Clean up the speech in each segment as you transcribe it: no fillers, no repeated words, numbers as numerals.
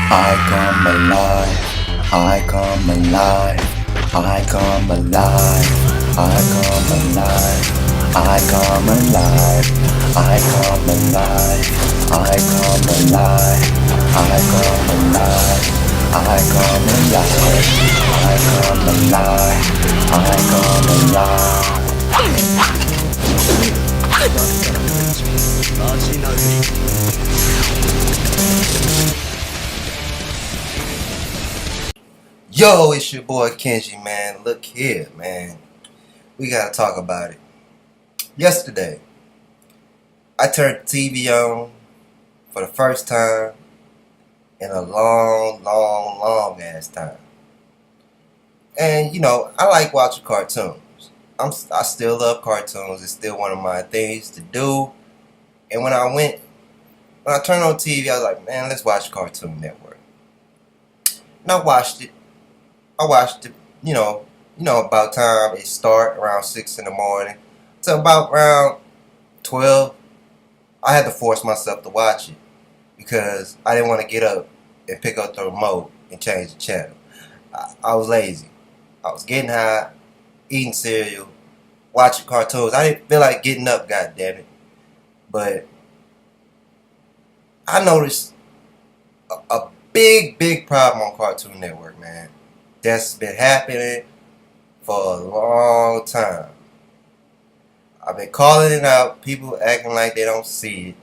I come alive, I come alive, I come alive, I come alive, I come alive, I come alive, I come alive, I come alive, I come alive, I come alive, I come alive. 足殴り Yo, it's your boy Kenji, man. Look here, man. We gotta talk about it. Yesterday, I turned the TV on for the first time in a long ass time. And you know, I like watching cartoons. I still love cartoons. It's still one of my things to do. And when I turned on TV, I was like, man, let's watch Cartoon Network. And I watched it. About time it start around 6 in the morning. So about around 12, I had to force myself to watch it because I didn't want to get up and pick up the remote and change the channel. I was lazy. I was getting high, eating cereal, watching cartoons. I didn't feel like getting up, goddammit. But I noticed a big problem on Cartoon Network, man. That's been happening for a long time. I've been calling it out, people acting like they don't see it.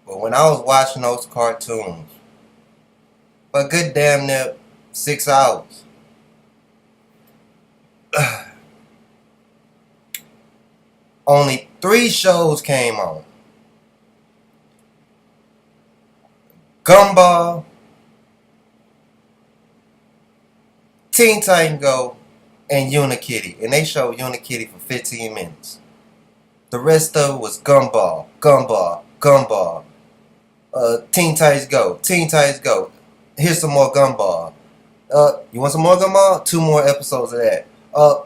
But when I was watching those cartoons for a good damn near 6 hours, only 3 shows came on. Gumball, Teen Titan Go, and Unikitty. And they showed Unikitty for 15 minutes. The rest of it was Gumball. Teen Titans Go. Here's some more Gumball. You want some more Gumball? 2 more episodes of that.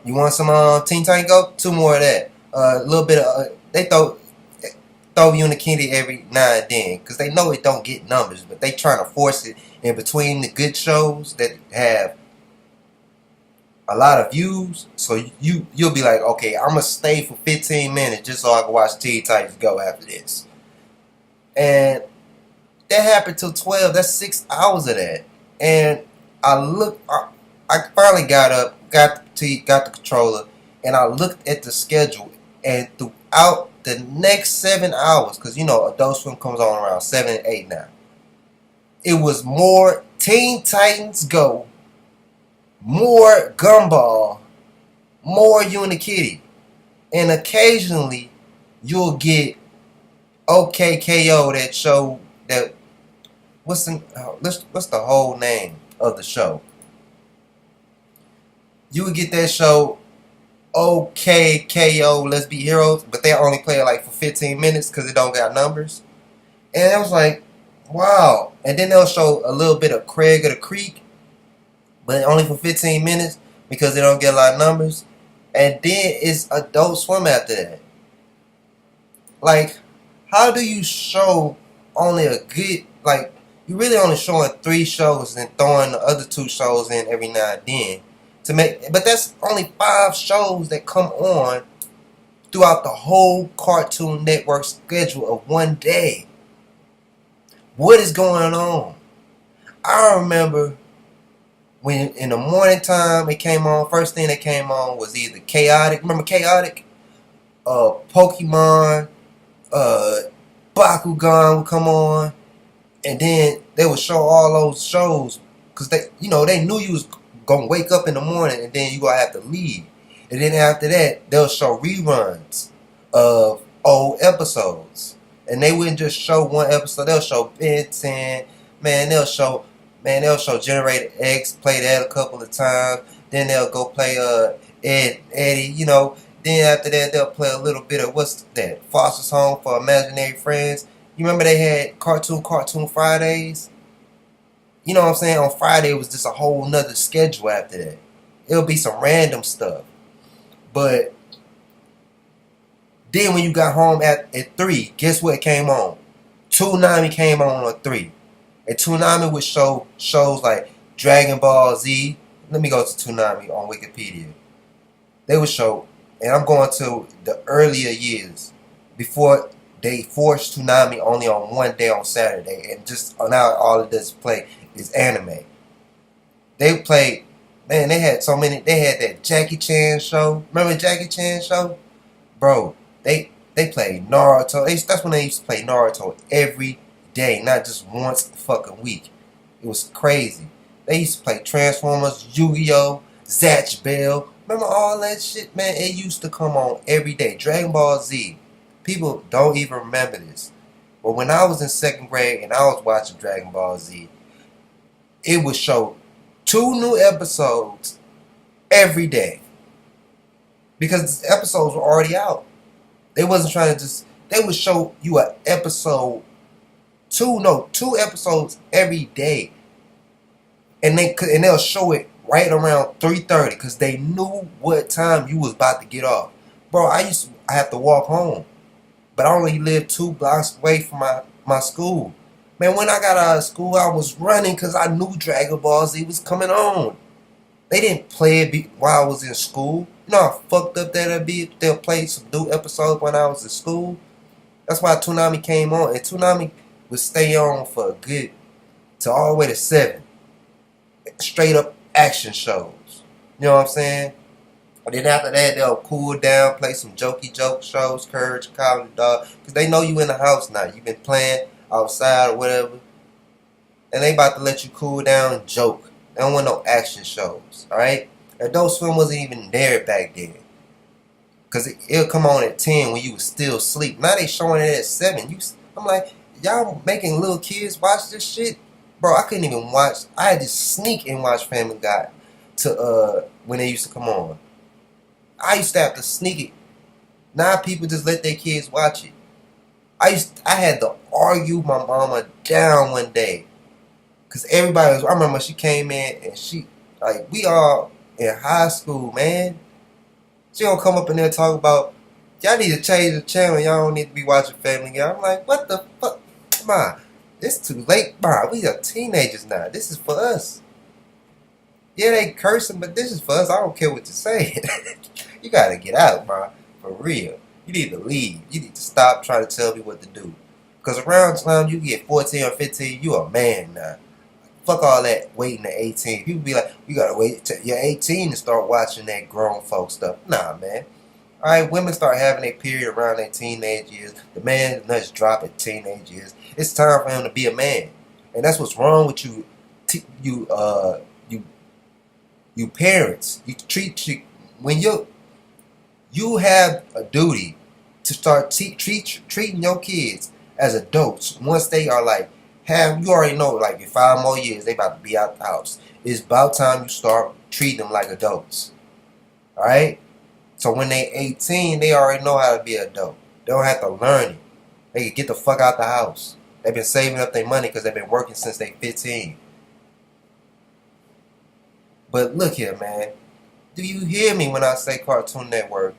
You want some Teen Titans Go? 2 more of that. A little bit of they throw Unikitty every now and then because they know it don't get numbers, but they trying to force it in between the good shows that have a lot of views. So you'll be like, okay, I'm gonna stay for 15 minutes just so I can watch Teen Titans Go after this. And that happened till 12. That's 6 hours of that. And I finally got up, got the controller, and I looked at the schedule. And throughout the next 7 hours, because you know Adult Swim comes on around 7 and 8 now, it was more Teen Titans Go, more Gumball, more Unikitty, and occasionally you'll get OKKO, that show that what's the whole name of the show? You would get that show OKKO, Let's Be Heroes, but they only play it like for 15 minutes because it don't got numbers. And it was like, wow. And then they'll show a little bit of Craig of the Creek, but only for 15 minutes because they don't get a lot of numbers. And then it's Adult Swim after that. Like, how do you show only a good, like, you really only showing 3 shows and throwing the other 2 shows in every now and then to make, but that's only 5 shows that come on throughout the whole Cartoon Network schedule of one day. What is going on? I remember when in the morning time it came on, first thing that came on was either Chaotic. Remember Chaotic? Pokemon, Bakugan would come on, and then they would show all those shows because they knew you was gonna wake up in the morning and then you gonna have to leave. And then after that, they'll show reruns of old episodes. And they wouldn't just show one episode, they'll show Ben 10, they'll show Generator X, play that a couple of times. Then they'll go play Eddie, Then after that they'll play a little bit of what's that? Foster's Home for Imaginary Friends. You remember they had Cartoon Fridays? You know what I'm saying? On Friday it was just a whole nother schedule after that. It'll be some random stuff. But then when you got home at 3, guess what came on? Toonami came on at 3. And Toonami would show shows like Dragon Ball Z. Let me go to Toonami on Wikipedia. They would show, and I'm going to the earlier years before they forced Toonami only on one day on Saturday, and just now all it does play is anime. They played, man. They had so many. They had that Jackie Chan show. Remember Jackie Chan show, bro? They played Naruto. That's when they used to play Naruto every day, not just once a fucking week. It was crazy. They used to play Transformers, Yu-Gi-Oh, Zatch Bell. Remember all that shit, man? It used to come on every day. Dragon Ball Z. People don't even remember this. But when I was in second grade and I was watching Dragon Ball Z, it would show 2 new episodes every day. Because the episodes were already out. They wasn't trying to just, they would show you an episode, two episodes every day. And they'll show it right around 3:30 because they knew what time you was about to get off. Bro, I have to walk home. But I only lived 2 blocks away from my school. Man, when I got out of school, I was running because I knew Dragon Ball Z was coming on. They didn't play it while I was in school. You know how fucked up that'd be if they'll play some new episodes when I was in school? That's why Toonami came on. And Toonami would stay on for a good, to all the way to 7. Straight up action shows. You know what I'm saying? And then after that, they'll cool down, play some jokey joke shows, Courage, Comedy Dog. Because they know you in the house now. You've been playing outside or whatever. And they about to let you cool down and joke. They don't want no action shows. Alright? Adult Swim wasn't even there back then. Because it'll come on at 10 when you was still asleep. Now they showing it at 7. I'm like, y'all making little kids watch this shit? Bro, I couldn't even watch. I had to sneak and watch Family Guy to when they used to come on. I used to have to sneak it. Now people just let their kids watch it. I had to argue my mama down one day. Cause everybody was, I remember she came in and we all in high school, man. She gonna come up in there and talk about, y'all need to change the channel, y'all don't need to be watching Family Guy. I'm like, what the fuck? Come on. It's too late, bro. We are teenagers now. This is for us. Yeah, they cursing, but this is for us. I don't care what you're saying. You gotta get out, bro. For real. You need to leave. You need to stop trying to tell me what to do. Because around the time you get 14 or 15, you a man now. Fuck all that waiting to 18. People be like, you gotta wait till you're 18 to start watching that grown folk stuff. Nah, man. Alright, women start having their period around their teenage years. The man's nuts drop at teenage years. It's time for him to be a man. And that's what's wrong with you parents. When you have a duty to start treating your kids as adults once they are like, you already know, like in 5 more years they about to be out the house. It's about time you start treating them like adults. Alright? So when they 18, they already know how to be an adult. They don't have to learn it. They can get the fuck out the house. They've been saving up their money because they've been working since they 15. But look here, man. Do you hear me when I say Cartoon Network?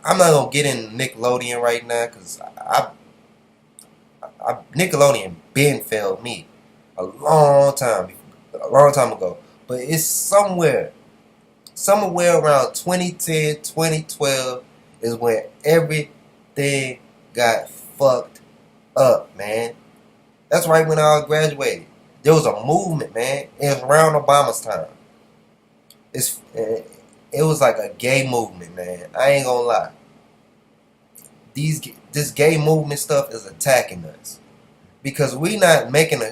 I'm not going to get in Nickelodeon right now because Nickelodeon been failed me a long time ago. But it's somewhere around 2010, 2012 is when everything got fucked up, man. That's right when I graduated. There was a movement, man. It was around Obama's time. It was like a gay movement, man. I ain't gonna lie. This gay movement stuff is attacking us. Because we not making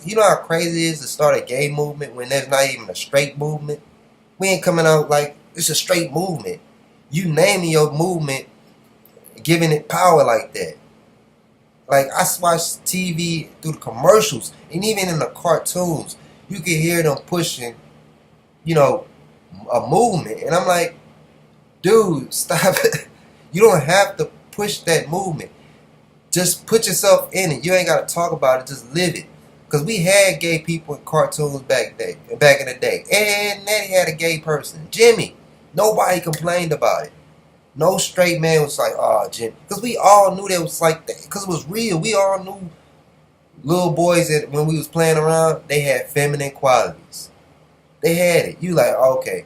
you know how crazy it is to start a gay movement when there's not even a straight movement? We ain't coming out like it's a straight movement. You naming your movement, giving it power like that. Like, I watch TV through the commercials, and even in the cartoons, you can hear them pushing, a movement. And I'm like, dude, stop it. You don't have to push that movement. Just put yourself in it. You ain't got to talk about it. Just live it. Because we had gay people in cartoons back in the day. And they had a gay person. Jimmy. Nobody complained about it. No straight man was like, oh, Jimmy. Because we all knew that was like that. Because it was real. We all knew little boys that when we was playing around, they had feminine qualities. They had it. You like, okay.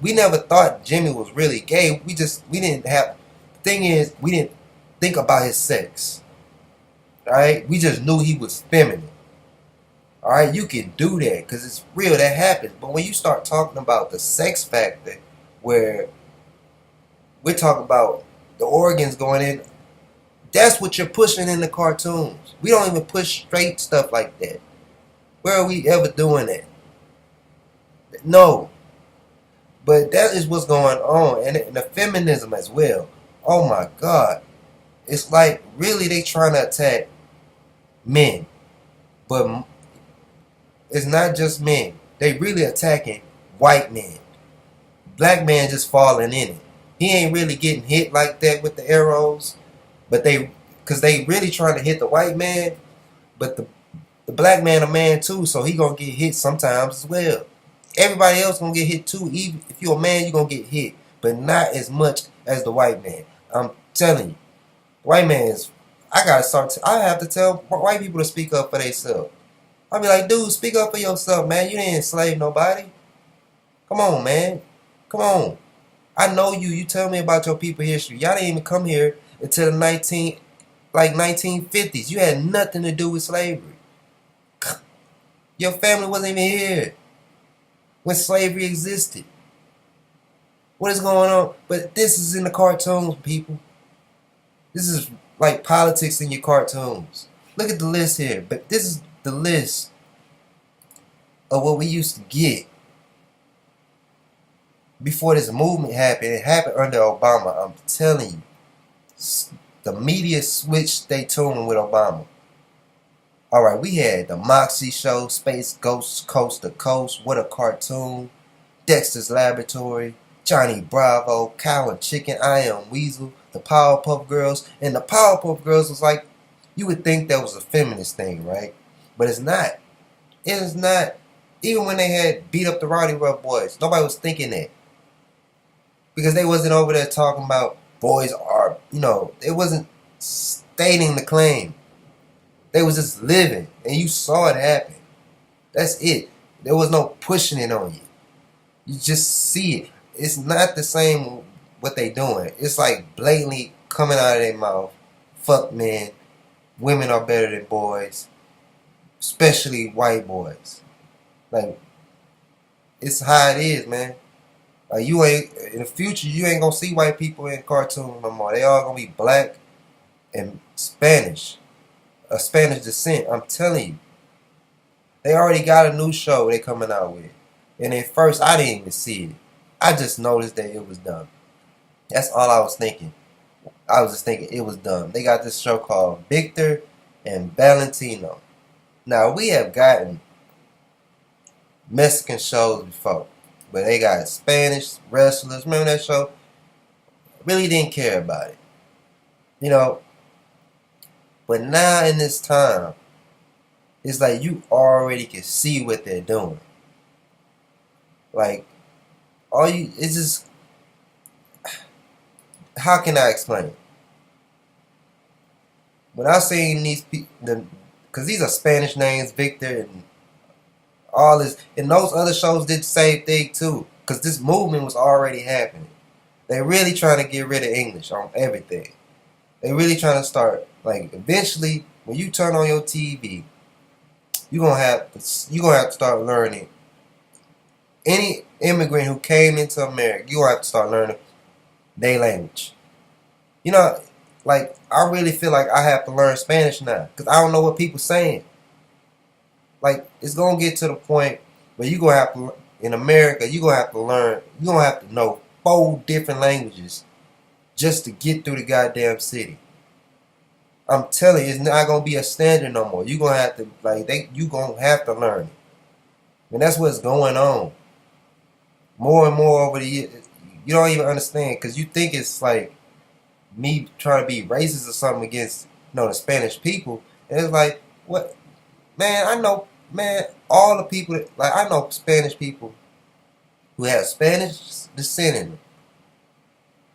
We never thought Jimmy was really gay. We didn't have. The thing is, we didn't think about his sex. All right, we just knew he was feminine. All right, you can do that because it's real. That happens. But when you start talking about the sex factor, where we're talking about the organs going in, that's what you're pushing in the cartoons. We don't even push straight stuff like that. Where are we ever doing that? No. But that is what's going on. And the feminism as well. Oh my God. It's like really they trying to attack men. But it's not just men. They really attacking white men. Black man just falling in it. He ain't really getting hit like that with the arrows. But because they really trying to hit the white man. But the black man a man too. So he gonna get hit sometimes as well. Everybody else gonna get hit too. Even if you're a man, you're gonna get hit, but not as much as the white man. I'm telling you, white man is. I have to tell white people to speak up for themselves. I be like, dude, speak up for yourself, man. You didn't enslave nobody. Come on, man. Come on. I know you. You tell me about your people history. Y'all didn't even come here until the 1950s. You had nothing to do with slavery. Your family wasn't even here when slavery existed. What is going on? But this is in the cartoons, people. This is like politics in your cartoons. Look at the list here. But this is the list of what we used to get before this movement happened. It happened under Obama. I'm telling you. The media switched their tune with Obama. Alright, we had the Moxie Show, Space Ghost, Coast to Coast, What a Cartoon, Dexter's Laboratory, Johnny Bravo, Cow and Chicken, I Am Weasel, the Powerpuff Girls. And the Powerpuff Girls was like, you would think that was a feminist thing, right? But it's not. It is not. Even when they had beat up the Rowdy Rough Boys, nobody was thinking that. Because they wasn't over there talking about boys are, it wasn't stating the claim. They was just living, and you saw it happen. That's it. There was no pushing it on you. You just see it. It's not the same what they doing. It's like blatantly coming out of their mouth. Fuck men. Women are better than boys. Especially white boys. Like, it's how it is, man. Like, you ain't, in the future, you ain't gonna see white people in cartoons no more. They all gonna be black and Spanish. A Spanish descent. I'm telling you. They already got a new show they coming out with. And at first, I didn't even see it. I just noticed that it was dumb. That's all I was thinking. I was just thinking it was dumb. They got this show called Victor and Valentino. Now, we have gotten Mexican shows before. But they got Spanish wrestlers. Remember that show? Really didn't care about it. But now in this time, it's like you already can see what they're doing. Like, it's just, how can I explain it? When I seen these people, because these are Spanish names, Victor and all this, and those other shows did the same thing too, because this movement was already happening. They're really trying to get rid of English on everything. They're really trying to start, like, eventually, when you turn on your TV, you're gonna have to start learning. Any immigrant who came into America, you're gonna have to start learning their language. Like, I really feel like I have to learn Spanish now, because I don't know what people saying. Like, it's gonna get to the point where you're gonna have to, in America, you're gonna have to learn, you're gonna have to know 4 different languages just to get through the goddamn city. I'm telling you, it's not gonna be a standard no more. You're gonna have to, you gonna have to learn it. And that's what's going on. More and more over the years, you don't even understand, because you think it's like me trying to be racist or something against, the Spanish people. And it's like, what? Man, I know, all the people, I know Spanish people who have Spanish descent in them.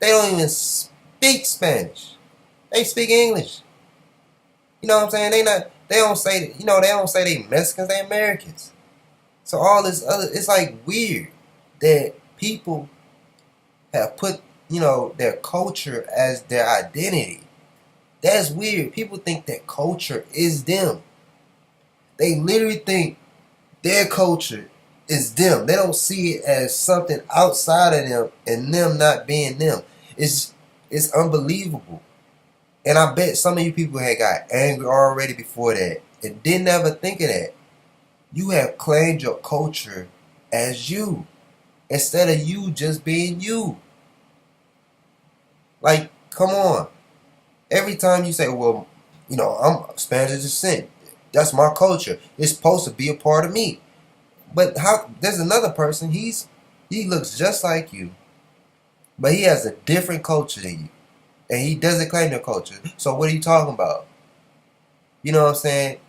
They don't even speak Spanish. They speak English. You know what I'm saying? They don't say that, they don't say they Mexicans, they Americans. So all this other, it's like weird that people have put, their culture as their identity. That's weird. People think that culture is them. They literally think their culture is them. They don't see it as something outside of them and them not being them. It's unbelievable. And I bet some of you people had got angry already before that and didn't ever think of that. You have claimed your culture as you instead of you just being you. Like, come on. Every time you say, well, I'm Spanish descent. That's my culture. It's supposed to be a part of me. But there's another person, he looks just like you, but he has a different culture than you. And he doesn't claim your culture. So what are you talking about? You know what I'm saying?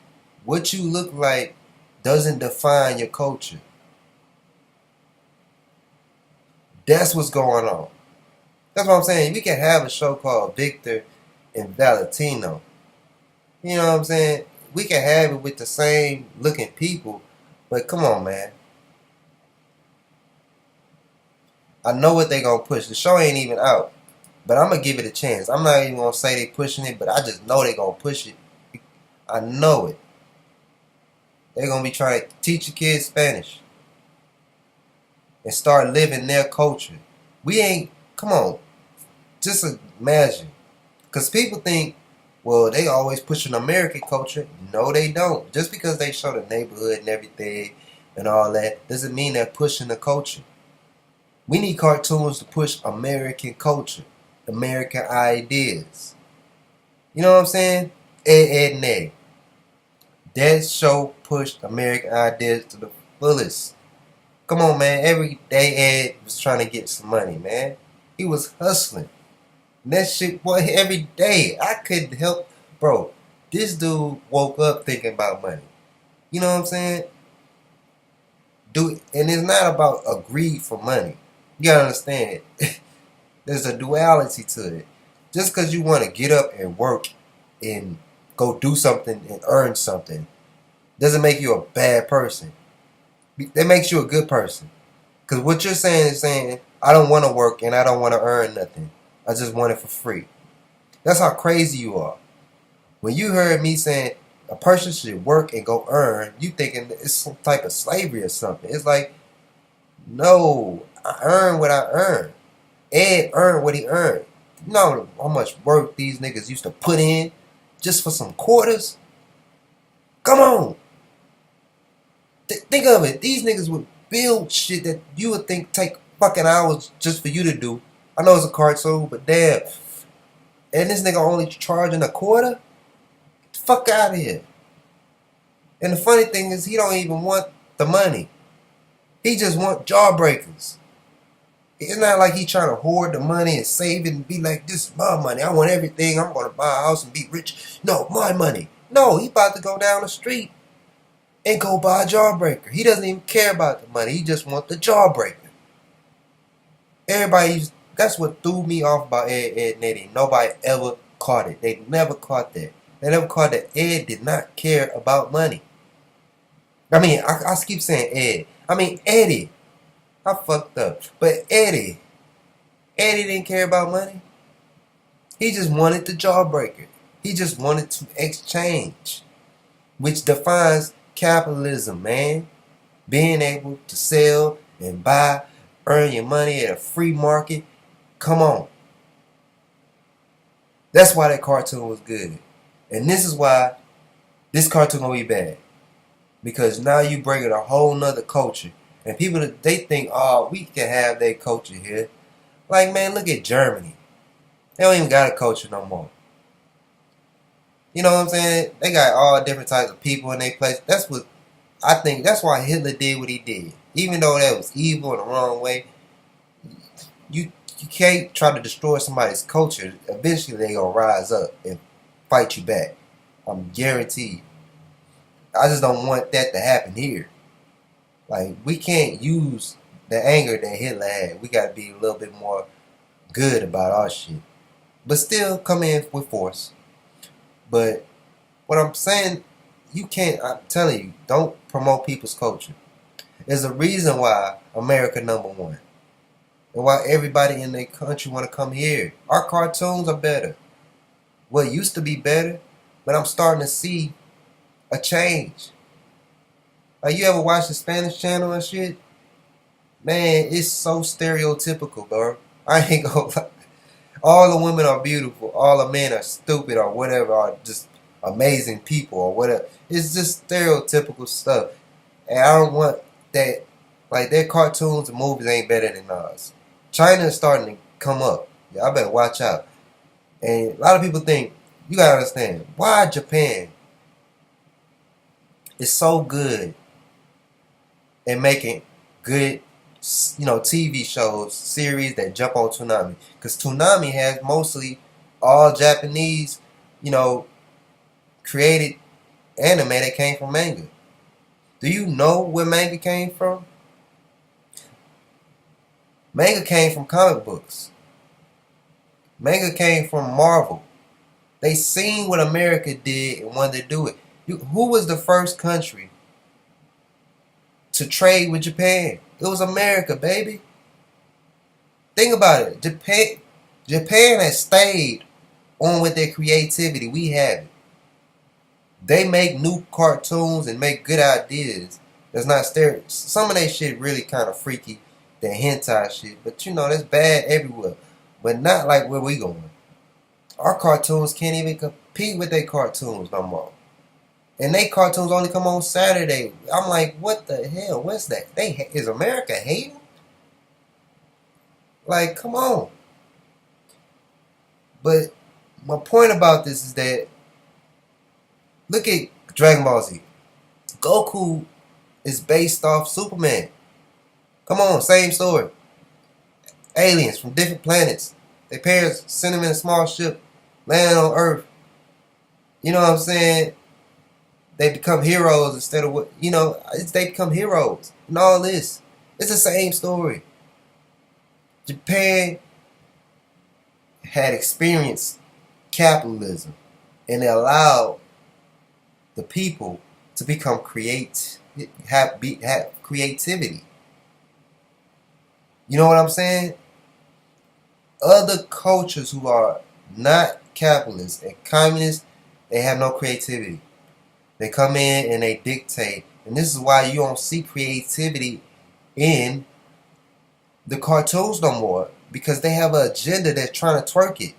What you look like doesn't define your culture. That's what's going on. That's what I'm saying. We can have a show called Victor and Valentino. You know what I'm saying? We can have it with the same looking people, but come on, man. I know what they gonna push. The show ain't even out, but I'm gonna give it a chance. I'm not even gonna say they pushing it, but I just know they gonna push it. I know it. They're gonna be trying to teach your kids Spanish and start living their culture. Come on, just imagine. Because people think, well, they always pushing American culture. No, they don't. Just because they show the neighborhood and everything and all that doesn't mean they're pushing the culture. We need cartoons to push American culture, American ideas. You know what I'm saying? Ed, and Eddie. That show pushed American ideas to the fullest. Come on, man. Every day Ed was trying to get some money, man. He was hustling. And that shit, boy, every day. I couldn't help. Bro, this dude woke up thinking about money. You know what I'm saying? And it's not about a greed for money. You gotta understand. There's a duality to it. Just because you want to get up and work and go do something and earn something doesn't make you a bad person. That makes you a good person. Because what you're saying is saying, I don't want to work and I don't want to earn nothing. I just want it for free. That's how crazy you are. When you heard me saying a person should work and go earn, you thinking it's some type of slavery or something. It's like, no, I earn what I earn. Ed earned what he earned. You know how much work these niggas used to put in just for some quarters? Come on. Think of it. These niggas would build shit that you would think take fucking hours just for you to do. I know it's a cartoon, but damn. And this nigga only charging a quarter? Get the fuck out of here. And the funny thing is, he don't even want the money. He just want jawbreakers. It's not like he trying to hoard the money and save it and be like, this is my money. I want everything. I'm going to buy a house and be rich. No, my money. No, he about to go down the street and go buy a jawbreaker. He doesn't even care about the money. He just want the jawbreaker. That's what threw me off about Ed, and Eddie. Nobody ever caught it. They never caught that. They never caught that Ed did not care about money. I mean, I keep saying Ed. I mean, Eddie. I fucked up. But Eddie didn't care about money. He just wanted the jawbreaker. He just wanted to exchange, which defines capitalism, man. Being able to sell and buy, earn your money at a free market. Come on. That's why that cartoon was good. And this is why this cartoon gonna be bad. Because now you bring in a whole nother culture. And people, they think, oh, we can have their culture here. Like, man, look at Germany. They don't even got a culture no more. You know what I'm saying? They got all different types of people in their place. That's why Hitler did what he did. Even though that was evil in the wrong way, you can't try to destroy somebody's culture. Eventually they gonna rise up and fight you back. I'm guaranteed. I just don't want that to happen here. Like, we can't use the anger that Hitler had. We gotta be a little bit more good about our shit. But still come in with force. But what I'm saying you can't. I'm telling you, don't promote people's culture. There's a reason why America #1, and why everybody in their country want to come here. Our cartoons are better. What used to be better, but I'm starting to see a change. Like, you ever watch the Spanish channel and shit? Man, it's so stereotypical, bro. I ain't gonna lie. All the women are beautiful. All the men are stupid or whatever, or just amazing people or whatever. It's just stereotypical stuff. And I don't want that. Like, their cartoons and movies ain't better than ours. China is starting to come up. Y'all better watch out. And a lot of people think, you gotta understand, why Japan is so good in making good, TV shows, series that jump on Toonami. Because Toonami has mostly all Japanese, created anime that came from manga. Do you know where manga came from? Manga came from comic books. Manga came from Marvel. They seen what America did and wanted to do it. Who was the first country to trade with Japan? It was America, baby. Think about it. Japan has stayed on with their creativity. We haven't. They make new cartoons and make good ideas. That's not stereo. Some of that shit really kind of freaky, that hentai shit. But that's bad everywhere. But not like where we going. Our cartoons can't even compete with their cartoons no more. And they cartoons only come on Saturday. I'm like, what the hell? What's that? Is America hating? Like, come on. But my point about this is that, look at Dragon Ball Z. Goku is based off Superman. Come on, same story. Aliens from different planets. Their parents send them in a small ship, land on Earth. You know what I'm saying? They become heroes instead of they become heroes. And all this. It's the same story. Japan had experienced capitalism, and it allowed the people to become have creativity. You know what I'm saying? Other cultures who are not capitalists and communists, they have no creativity. They come in and they dictate. And this is why you don't see creativity in the cartoons no more. Because they have an agenda that's trying to twerk it.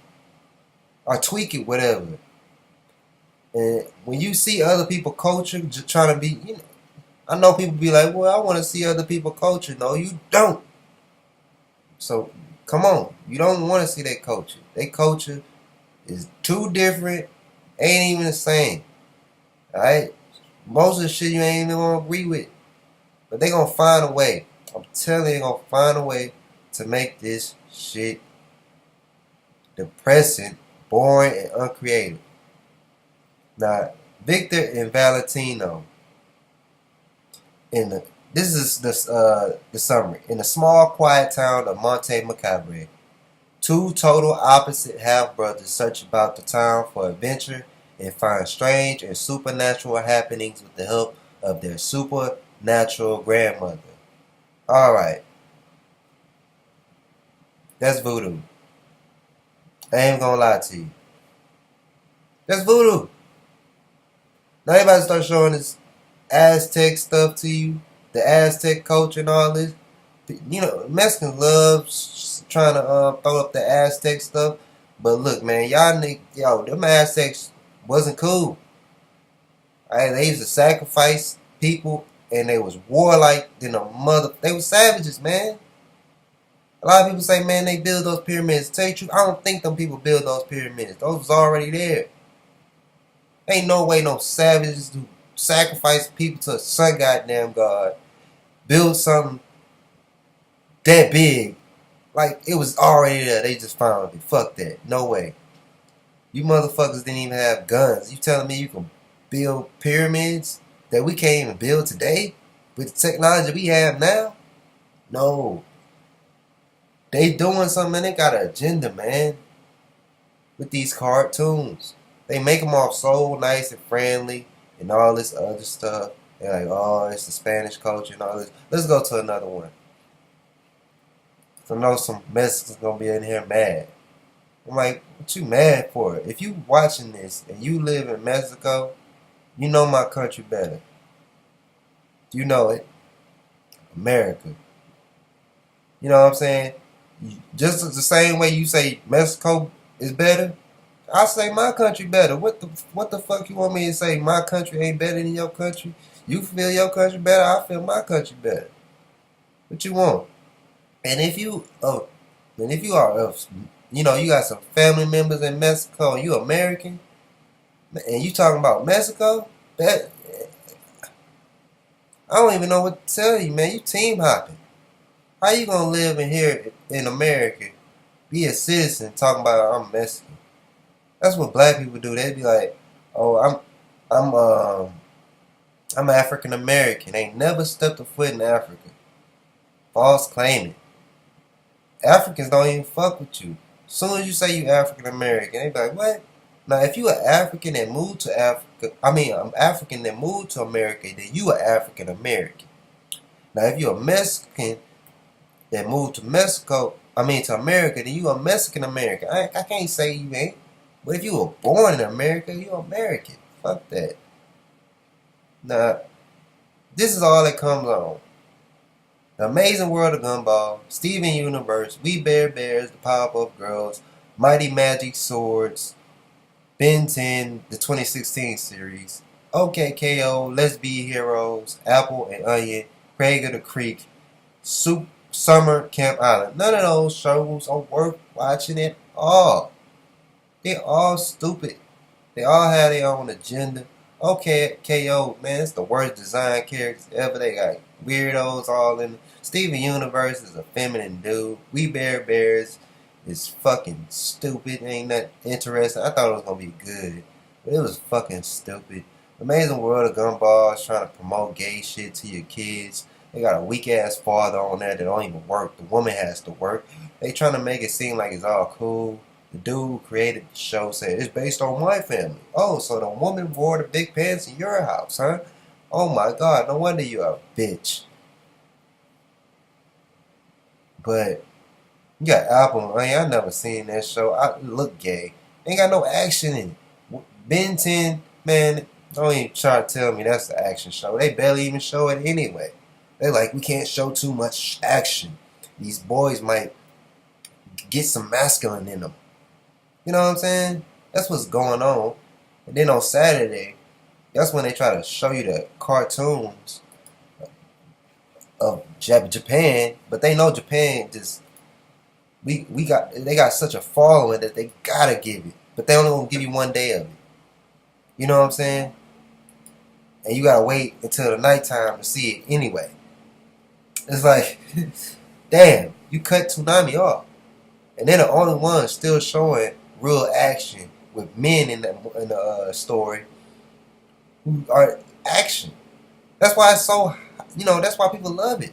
Or tweak it, whatever. And when you see other people's culture just trying to be, I know people be like, well, I want to see other people's culture. No, you don't. So, come on. You don't want to see their culture. Their culture is too different. Ain't even the same. Alright? Most of the shit you ain't even gonna agree with. But they gonna find a way. I'm telling you, they gonna find a way to make this shit depressing, boring, and uncreative. Now, Victor and Valentino, this is the summary. In the small, quiet town of Monte Macabre, two total opposite half-brothers search about the town for adventure and find strange and supernatural happenings with the help of their supernatural grandmother. Alright. That's voodoo. I ain't gonna lie to you. That's voodoo. Now everybody start showing this Aztec stuff to you. The Aztec culture and all this. Mexicans love trying to throw up the Aztec stuff. But look, man, them Aztecs wasn't cool. Alright, they used to sacrifice people, and they was warlike than a mother. They were savages, man. A lot of people say, man, they build those pyramids. To tell you the truth, I don't think them people build those pyramids. Those was already there. Ain't no way no savages who sacrifice people to a sun goddamn god build something that big. Like, it was already there. They just found it. Fuck that. No way. You motherfuckers didn't even have guns. You telling me you can build pyramids that we can't even build today with the technology we have now? No. They doing something, man. They got an agenda, man. With these cartoons. They make them all so nice and friendly and all this other stuff. They're like, oh, it's the Spanish culture and all this. Let's go to another one. I know some Mexicans gonna be in here mad. I'm like, what you mad for? If you watching this and you live in Mexico, you know my country better. You know it. America. You know what I'm saying? Just the same way you say Mexico is better, I say my country better. What the fuck you want me to say? My country ain't better than your country? You feel your country better, I feel my country better. What you want? And if you are you know, you got some family members in Mexico and you American and you talking about Mexico, that I don't even know what to tell you, man. You team hopping. How you gonna live in here in America, be a citizen, talking about I'm Mexican? That's what black people do. They be like, oh, I'm African American. Ain't never stepped a foot in Africa. False claiming. Africans don't even fuck with you. As soon as you say you African American, they be like, what? Now, if you an African that moved to Africa, I'm African that moved to America, then you are African American. Now, if you're a Mexican that moved to to America, then you a Mexican American. I can't say you ain't. But if you were born in America, you're American. Fuck that. Now, this is all that comes on. The Amazing World of Gumball, Steven Universe, We Bear Bears, The Powerpuff Girls, Mighty Magic Swords, Ben 10, the 2016 series, OKKO, Let's Be Heroes, Apple and Onion, Craig of the Creek, Summer Camp Island. None of those shows are worth watching at all. They're all stupid. They all have their own agenda. Okay, KO, man, it's the worst design characters ever. They got weirdos all in. Steven Universe is a feminine dude. We Bear Bears is fucking stupid. Ain't that interesting. I thought it was gonna be good, but it was fucking stupid. Amazing World of Gumball is trying to promote gay shit to your kids. They got a weak ass father on there that don't even work. The woman has to work. They trying to make it seem like it's all cool. The dude who created the show said, it's based on my family. Oh, so the woman wore the big pants in your house, huh? Oh my God, no wonder you're a bitch. But you got Apple. I never seen that show. I look gay. Ain't got no action in it. Ben 10, man, don't even try to tell me that's the action show. They barely even show it anyway. They like, we can't show too much action. These boys might get some masculine in them. You know what I'm saying? That's what's going on. And then on Saturday, that's when they try to show you the cartoons of Japan, but they know Japan just they got such a following that they gotta give it, but they only gonna give you one day of it. You know what I'm saying? And you gotta wait until the nighttime to see it anyway. It's like, damn, you cut Toonami off, and they're the only ones still showing real action with men in the story who are action. That's why it's so, that's why people love it.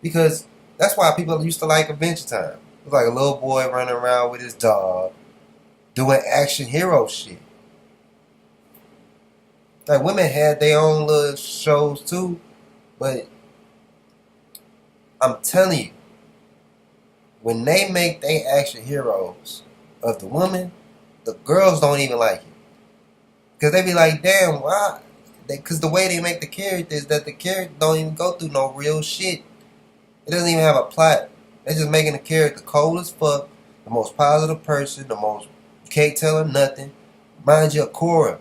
Because that's why people used to like Adventure Time. It's like a little boy running around with his dog doing action hero shit. Like women had their own little shows too, but I'm telling you, when they make their action heroes of the woman, the girls don't even like it. Because they be like, damn, why? Because the way they make the character is that the character don't even go through no real shit. It doesn't even have a plot. They're just making the character cold as fuck, the most positive person, you can't tell her nothing. Mind you, Korra,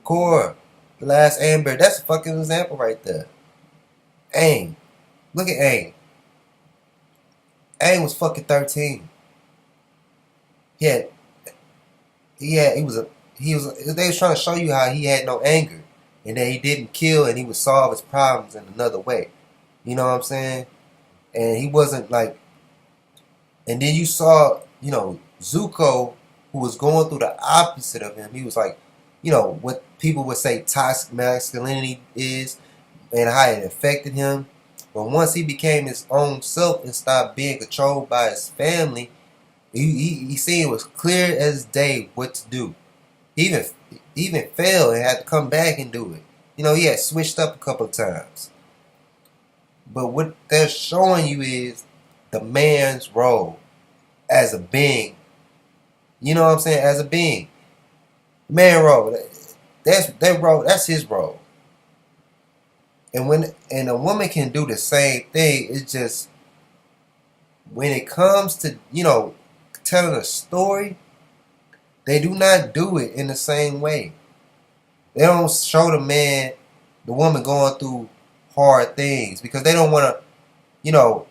the last Amber, that's a fucking example right there. Aang, look at Aang. Aang was fucking 13. They was trying to show you how he had no anger and that he didn't kill and he would solve his problems in another way. You know what I'm saying? And he wasn't like, and then you saw, Zuko, who was going through the opposite of him. He was like, what people would say toxic masculinity is and how it affected him. But once he became his own self and stopped being controlled by his family, he seen it was clear as day what to do. He even failed and had to come back and do it. You know, he had switched up a couple of times. But what they're showing you is the man's role as a being. You know what I'm saying? As a being. Man role. That's their role. That's his role. And a woman can do the same thing. It's just when it comes to, you know, telling a story, they do not do it in the same way. They don't show the woman going through hard things because they don't want to, you know,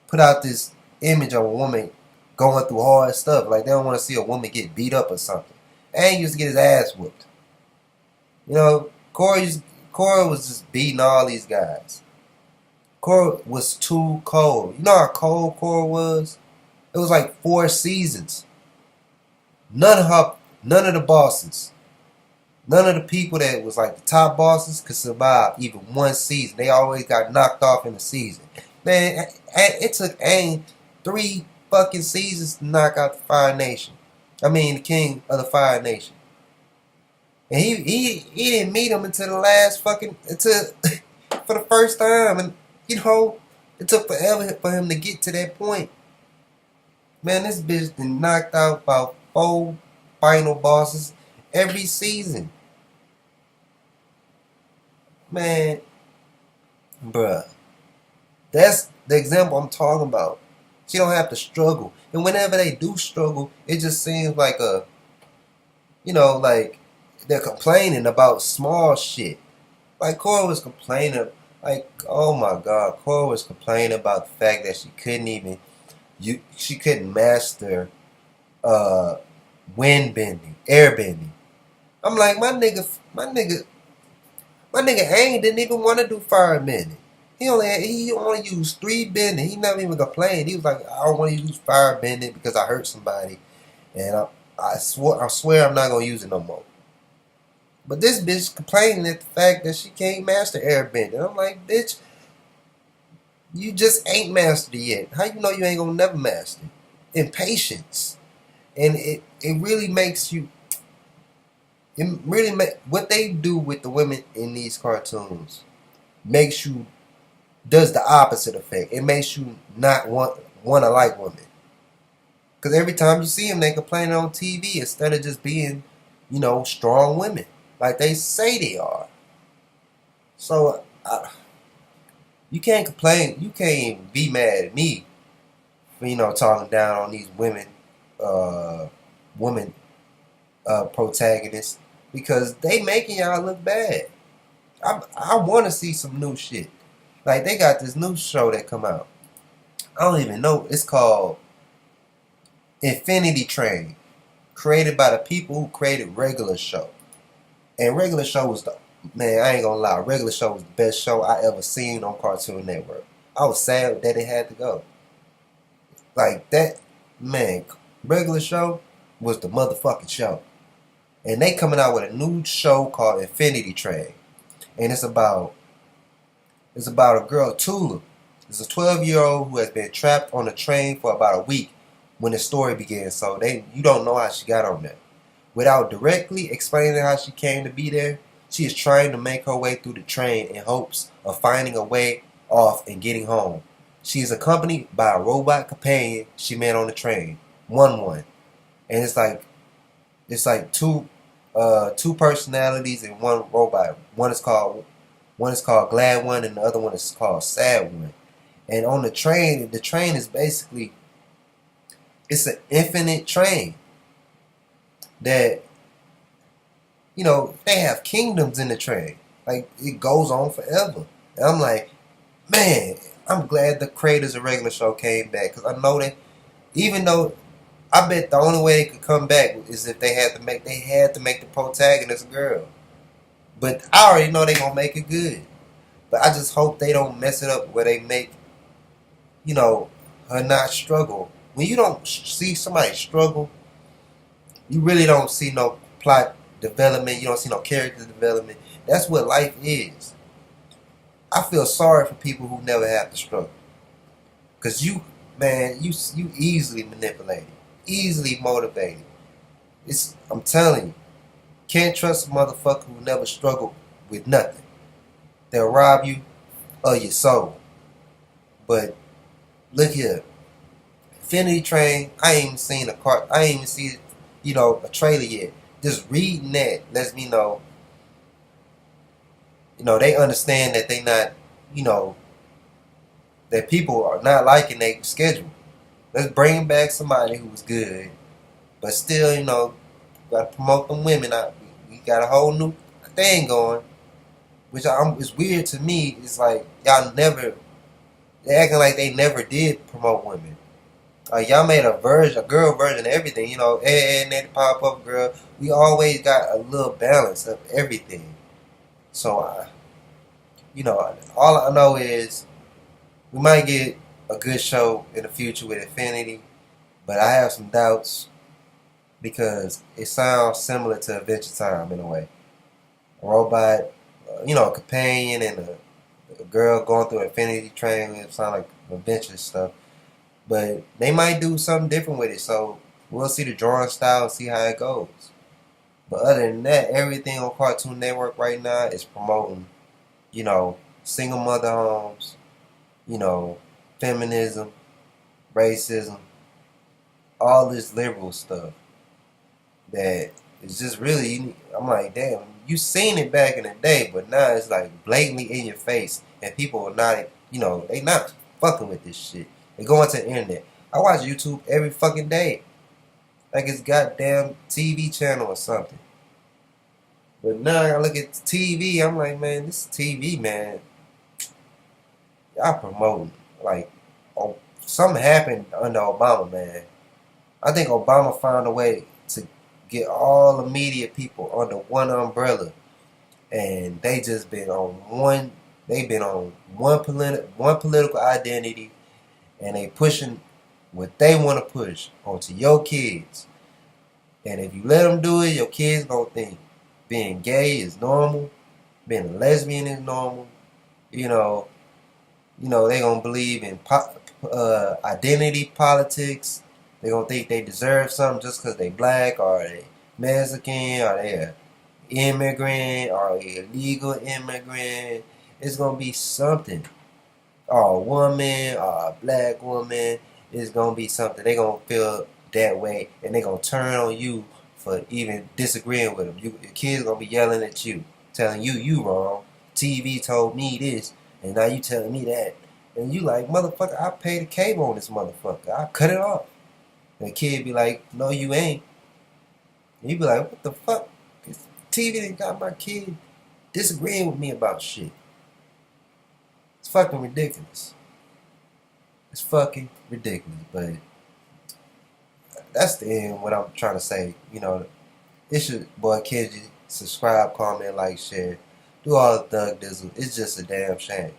put out this image of a woman going through hard stuff. Like they don't want to see a woman get beat up or something. And used to get his ass whooped. You know, Corey was just beating all these guys. Corey was too cold. You know how cold Corey was? It was like 4 seasons. None of the bosses, none of the people that was like the top bosses could survive even 1 season. They always got knocked off in the season. Man, it took AIM 3 fucking seasons to knock out the Fire Nation. I mean, the king of the Fire Nation. And he didn't meet him until the last for the first time. And, you know, it took forever for him to get to that point. Man, this bitch been knocked out about 4 final bosses every season. Man, bruh. That's the example I'm talking about. She don't have to struggle. And whenever they do struggle, it just seems like like they're complaining about small shit. Like Cora was complaining, like, oh my God, Cora was complaining about the fact that she couldn't master wind bending, air bending. I'm like, my nigga Aang didn't even want to do fire bending. He only used 3 bending. He never even complained. He was like, I don't want to use fire bending because I hurt somebody, and I swear I'm not gonna use it no more. But this bitch complaining at the fact that she can't master air bending. I'm like, bitch, you just ain't mastered it yet. How you know you ain't gonna never master it? Impatience, and it really makes you. What they do with the women in these cartoons does the opposite effect. It makes you not want to like women. Because every time you see them, they complaining on TV instead of just being, you know, strong women like they say they are. So you can't complain. You can't even be mad at me for, you know, talking down on these women protagonists because they making y'all look bad. I want to see some new shit. Like they got this new show that come out. I don't even know. It's called Infinity Train, created by the people who created Regular Show. And Regular Show was man, I ain't gonna lie, Regular Show was the best show I ever seen on Cartoon Network. I was sad that it had to go. Like that, man, Regular Show was the motherfucking show. And they coming out with a new show called Infinity Train. And it's about a girl, Tula. It's a 12-year-old who has been trapped on a train for about a week when the story begins. So you don't know how she got on there. Without directly explaining how she came to be there, she is trying to make her way through the train in hopes of finding a way off and getting home. She is accompanied by a robot companion she met on the train, One. And it's like two personalities and one robot. One is called Glad One, and the other one is called Sad One. And on the train is basically, it's an infinite train that, you know, they have kingdoms in the train. Like, it goes on forever. And I'm like, man, I'm glad the creators of Regular Show came back, because I know that, even though I bet the only way they could come back is if they had to make the protagonist a girl. But I already know they gonna make it good. But I just hope they don't mess it up where they make, you know, her not struggle. When you don't see somebody struggle, you really don't see no plot development. You don't see no character development. That's what life is. I feel sorry for people who never have to struggle. Because you easily manipulated, easily motivated. I'm telling you. Can't trust a motherfucker who never struggled with nothing. They'll rob you of your soul. But look here, Infinity Train. I ain't even seen a car. I ain't even seen, a trailer yet. Just reading that lets me know. They understand that they not. That people are not liking their schedule. Let's bring back somebody who was good, but still, gotta promote them women. We got a whole new thing going, which it's weird to me. It's like y'all never. They acting like they never did promote women. Y'all made a girl version of everything. And then pop up girl. We always got a little balance of everything. So, all I know is we might get a good show in the future with Infinity, but I have some doubts because it sounds similar to Adventure Time in a way. A robot, a companion, and a girl going through Infinity Train. It sounds like adventure stuff. But they might do something different with it, so we'll see the drawing style and see how it goes. But other than that, everything on Cartoon Network right now is promoting, single mother homes, feminism, racism, all this liberal stuff that is just really, I'm like, damn, you seen it back in the day, but now it's like blatantly in your face, and people are not, they not fucking with this shit. They go onto the internet. I watch YouTube every fucking day. Like it's goddamn TV channel or something. But now I look at TV, I'm like, man, this TV, man, y'all promoting. Like, something happened under Obama, man. I think Obama found a way to get all the media people under one umbrella. And they just been on one, one political identity. And they pushing what they want to push onto your kids. And if you let them do it, your kids gonna think being gay is normal, being a lesbian is normal. They gonna believe in identity politics. They gonna think they deserve something just because they black or they Mexican or they an immigrant or a illegal immigrant. It's gonna be something. Or a woman, or a black woman, is gonna be something. They gonna feel that way, and they gonna turn on you for even disagreeing with them. Your kids gonna be yelling at you, telling you wrong. TV told me this, and now you telling me that, and you like, motherfucker, I paid the cable on this motherfucker. I cut it off. And the kid be like, no, you ain't. And you be like, what the fuck? TV done got my kid disagreeing with me about shit. It's fucking ridiculous. It's fucking ridiculous, but that's the end. What I'm trying to say, it's your boy Kenji. Subscribe, comment, like, share, do all the thug dizzle. It's just a damn shame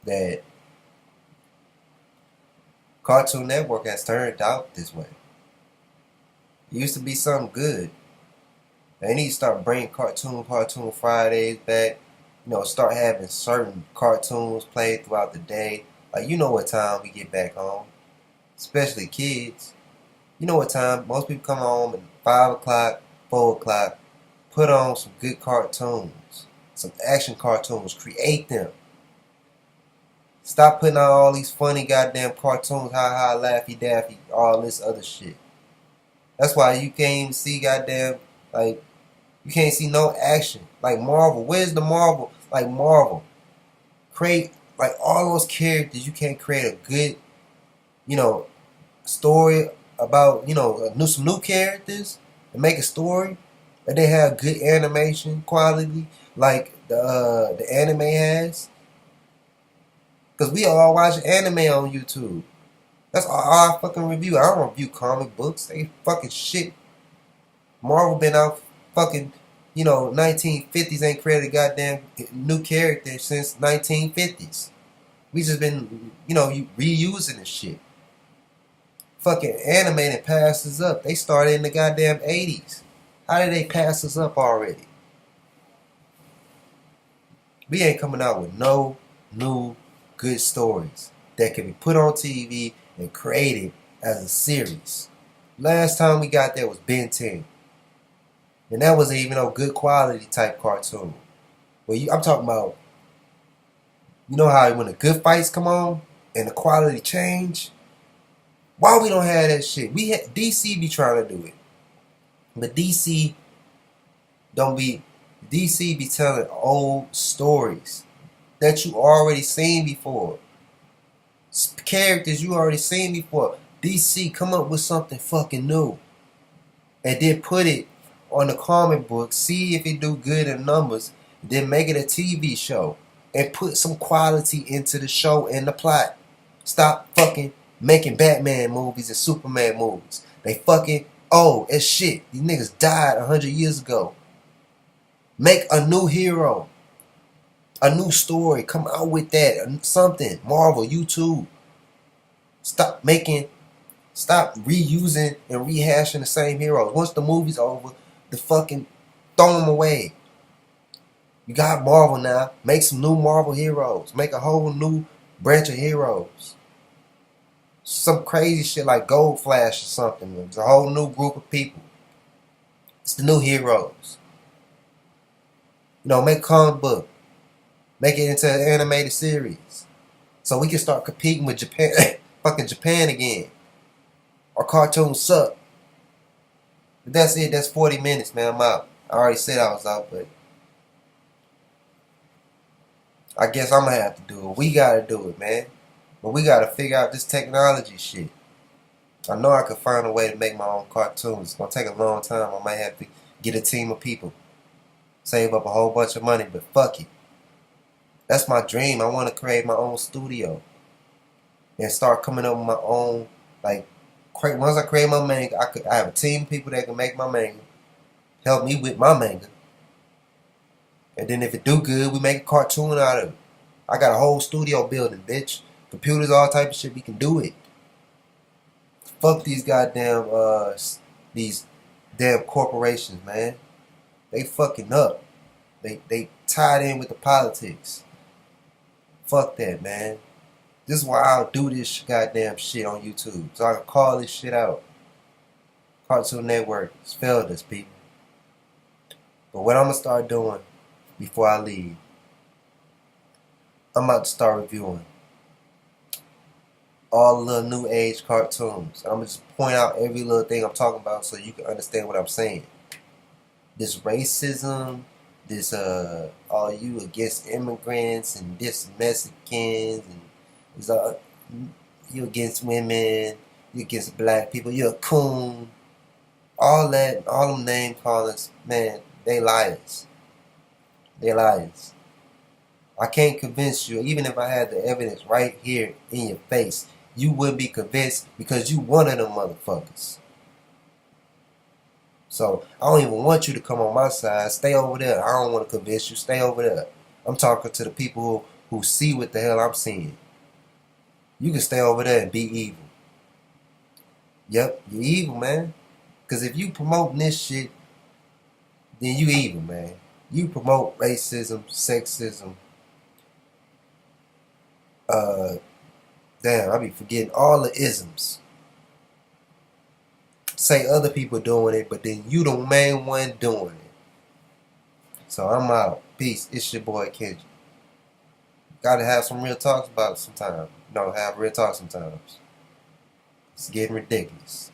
that Cartoon Network has turned out this way. It used to be something good. They need to start bringing Cartoon Fridays back. Start having certain cartoons played throughout the day. Like, what time we get back home. Especially kids. What time. Most people come home at 5 o'clock, 4 o'clock. Put on some good cartoons. Some action cartoons. Create them. Stop putting out all these funny goddamn cartoons. Ha ha, laffy daffy. All this other shit. That's why you can't even see goddamn, like, you can't see no action. Like Marvel. Where's the Marvel? Like Marvel. Create, like, all those characters. You can't create a good, story about, some new characters and make a story. And they have good animation quality like the anime has. Because we all watch anime on YouTube. That's all I fucking review. I don't review comic books. They fucking shit. Marvel been out fucking, 1950s, ain't created a goddamn new character since 1950s. We just been, reusing this shit. Fucking animated passed us up. They started in the goddamn 80s. How did they pass us up already? We ain't coming out with no new good stories that can be put on TV and created as a series. Last time we got there was Ben 10. And that wasn't even a good quality type cartoon. Well, I'm talking about, you know how when the good fights come on and the quality change? Why we don't have that shit? DC be trying to do it. But don't be DC be telling old stories that you already seen before. Characters you already seen before. DC come up with something fucking new. And then put it on the comic book, see if it do good in numbers, then make it a TV show. And put some quality into the show and the plot. Stop fucking making Batman movies and Superman movies. They fucking old as shit. These niggas died 100 years ago. Make a new hero. A new story. Come out with that. Something. Marvel, YouTube. Stop reusing and rehashing the same heroes. Once the movie's over, the fucking throw them away. You got Marvel now. Make some new Marvel heroes. Make a whole new branch of heroes. Some crazy shit like Gold Flash or something. It's a whole new group of people. It's the new heroes. You know, make a comic book. Make it into an animated series. So we can start competing with Japan, fucking Japan again. Our cartoons suck. But that's it. That's 40 minutes, man. I'm out. I already said I was out, but I guess I'm going to have to do it. We got to do it, man. But we got to figure out this technology shit. I know I could find a way to make my own cartoons. It's going to take a long time. I might have to get a team of people. Save up a whole bunch of money, but fuck it. That's my dream. I want to create my own studio. And start coming up with my own, like, once I create my manga, I have a team of people that can make my manga. Help me with my manga. And then if it do good, we make a cartoon out of it. I got a whole studio building, bitch. Computers, all type of shit. We can do it. Fuck these goddamn these damn corporations, man. They fucking up. They tied in with the politics. Fuck that, man. This is why I'll do this goddamn shit on YouTube. So I can call this shit out. Cartoon Network has failed us, people. But what I'm going to start doing before I leave, I'm about to start reviewing all the little new age cartoons. I'm going to just point out every little thing I'm talking about so you can understand what I'm saying. This racism, this all you against immigrants and this Mexicans and you against women, you against black people, you're a coon. All that, all them name callers, man, they liars. They liars. I can't convince you, even if I had the evidence right here in your face, you wouldn't be convinced because you one of them motherfuckers. So I don't even want you to come on my side. Stay over there. I don't want to convince you. Stay over there. I'm talking to the people who see what the hell I'm seeing. You can stay over there and be evil. Yep, you're evil, man. Because if you promoting this shit, then you evil, man. You promote racism, sexism. Damn, I be forgetting all the isms. Say other people doing it, but then you the main one doing it. So I'm out. Peace. It's your boy Kenji. Gotta have some real talks about it sometimes. No, have real talk sometimes. It's getting ridiculous.